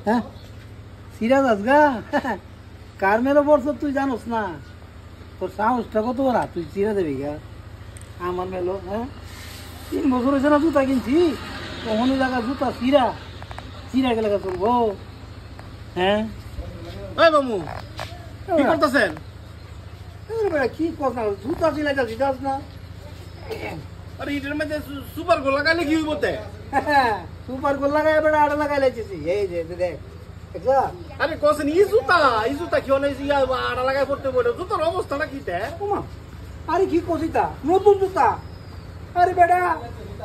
হ্যাঁ সিরাজ আজগা কার মেলো বছর তুই জানোস না তোর সাহসটা কত বড় তুই চিরা দেবি গা আমার মেলো হ্যাঁ 3 বছর হয়েছে না জুতা কিনছি কখনো জায়গা জুতা চিরা চিরা গেলে চলবো হ্যাঁ এই মামু কি করতেছেন? কি কথা জুতা চিলাই যাচ্ছি যাস না আরে ইটের মধ্যে সুপার গোল লাগাইলে কি হইব তে? সুপার গোল লাগাই বেড়া আড়া লাগাই লাইতেছি এই যে দেখ দেখলা আরে কোসেন ই জুতা কি হলে ইয়া আড়া লাগাই পড়তে বলে জুতার অবস্থাটা কি তে? ওমা আরে কি কইতা নতুন জুতা আরে বেড়া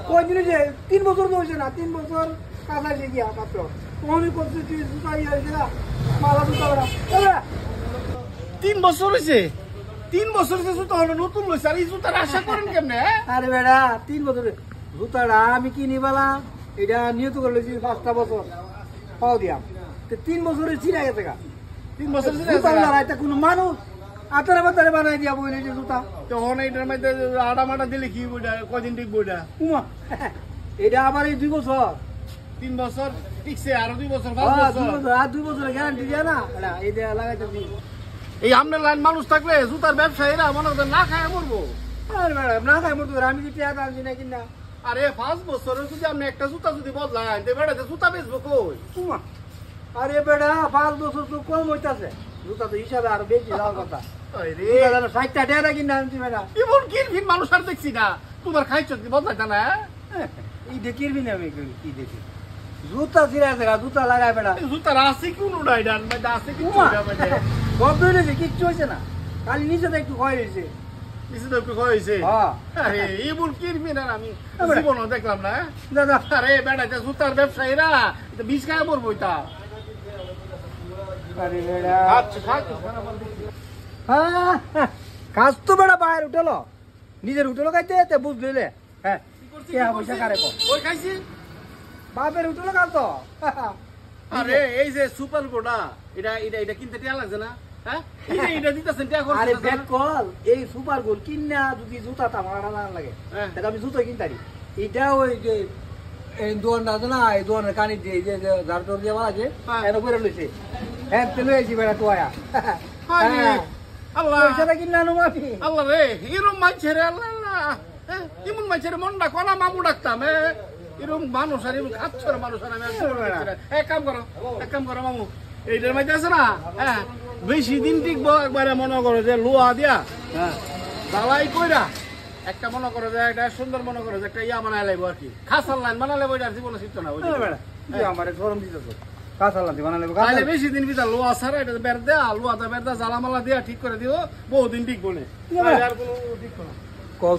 কই দিনে যে 3 বছর হইছে না 3 বছর কাছাইছে গিয়া মাত্র কোনি করতে তুই জুতা ইয়া গেলা মালা জুতা বেড়া 3 বছর হইছে 3 বছর যে জুতা হলো নতুন লইছে আর এই জুতার আশা করেন কেমনে? আরে বেড়া 3 বছর জুতাটা আমি কিনি বালা এটা নিয়ত করে লইছি 5টা বছর পাও দিয়া 3 বছরের ছিড়া গেছে গা 3 বছর জুতা লাগাইতে কোনো মানুষ আতরে বাতরে বানাই দিয়া বইলে যে জুতা তখন এইটার মধ্যে আড়া মাটা দিলে কি বইটা কদিন ঠিক বইটা? উমা এটা আবার এই 2 বছর 3 বছর ঠিকছে আরো 2 বছর 5 2 বছর বছর আর 2 বছরের গ্যারান্টি দেয়া না এই যে লাগাইতেছি এই আমনের লাইন মানুষ থাকলে জুতার ব্যবসায়ীরা মনে করেন না খায় মরবো। আরে ম্যাডাম না খাই মরতো আমি যে টাকা আনছি না কিনা আরে 5 বছরের যদি আপনি একটা জুতা যদি বদলান তে বেড়াতে জুতা বেচবো কই? উমা আরে বেড়া 5 বছর তো কম হইতাছে জুতা তো হিসাবে আর বেশি যাওয়ার কথা আরে 60টা টাকা কিনা আনছি ম্যাডাম এমন কিরফিন মানুষ আর দেখছি না তোমার খাইছো কি বদলাইতা না? এই দেখিরবি না আমি কি দেখি জুতা ছিঁড়া জায়গা জুতা লাগাই বেড়া জুতার আছে কি উনুডা এটার মধ্যে আছে কি উমা এটার মধ্যে? গপ ধরেছে কিচ্ছু হয়েছে না খালি নিচে তো একটু ক্ষয় হয়েছে কিছু তো একটু হয়েছে। হ্যাঁ আরে এমন কিরফিন আর আমি বেটা। জীবনও দেখলাম না। দাদা আরে বেড়াতে জুতার ব্যবসায়ীরা এটা বিষ খায় মরবো এটা। আরে বেড়া আচ্ছা খাচ্ছো হ্যাঁ কাজ তো বেড়া বাইরে উঠেলো নিজের উঠেলো খাইতে তে বুঝলে হ্যাঁ পয়সা কারে কো ওই খাইছি। বাপের উঠেলো কাজ তো আরে এই যে সুপার গোডা এটা কিনতে টিয়া লাগছে না? হ্যাঁ এটা দিতেছেন টিয়া করছেন আরে না? ব্যাক কল এই সুপার গোল কিনা যদি জুতা তামাড়া না লাগে হ্যাঁ। তাহলে আমি জুতো কিনতারি এটা ওই যে এই দোকানটা আছে না এই দোকানের কানি দিয়ে যে ঝাড় তোর দিয়ে আছে হ্যাঁ। এর উপরে লইছে হ্যাঁ তেলে আইছি বেড়া তো আয়া আরে, আল্লাহ পয়সাটা কিনা নো আমি আল্লাহ রে এরম মাইছেরে আল্লাহ আল্লাহ হ্যাঁ, এমন মাইছেরে মনটা কলা মামু ডাকতাম এরম মানুষ আর এরম খাচ্ছর মানুষ আর আমি আর জীবনে দেখছি না। এক কাম করো মামু এইটার মধ্যে আছে না হ্যাঁ বেশি দিন টিকবো একবারে মনে করো যে লোহা দিয়া হ্যাঁ জ্বালাই কইরা একটা মনে করো যে একটা সুন্দর মনে করো যে একটা ইয়া বানাই লাগবো আর কি খাসার লাইন বানাই লাগবো এটা আর জীবনে শিখতো না ওই বেড়া তুই আমারে গরম দিতেছ কাঁচালাতি বানালে তাহলে বেশি দিন ভিতর লোহা ছাড়া এটা বের দেয়া লোহাটা বের দেয়া জ্বালা মালা দিয়া ঠিক করে দিও বহুদিন টিকবো না আর কোনো টিকবো না।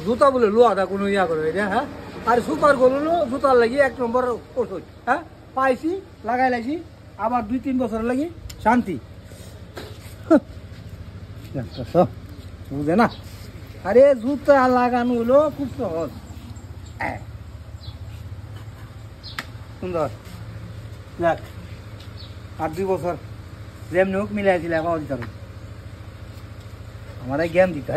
জুতা বলে লোহাটা কোনো ইয়া করে এটা হ্যাঁ আর সুপার গোল জুতার লাগি 1 নম্বর ওষুধ হ্যাঁ পাইছি লাগাই লাইছি আবার 2-3 বছর লাগি শান্তি বুঝে না আরে জুতা লাগানো হলো খুব সহজ সুন্দর যাক আর 2 বছর যেমনি হোক মিলাইছিল আমার আমার জ্ঞান দিতে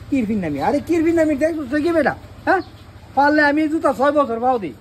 কিরফিন নামি আরে কিরফিন নামি দেখছো কি বেটা হ্যাঁ পারলে আমি জুতা 6 বছর পাও দিই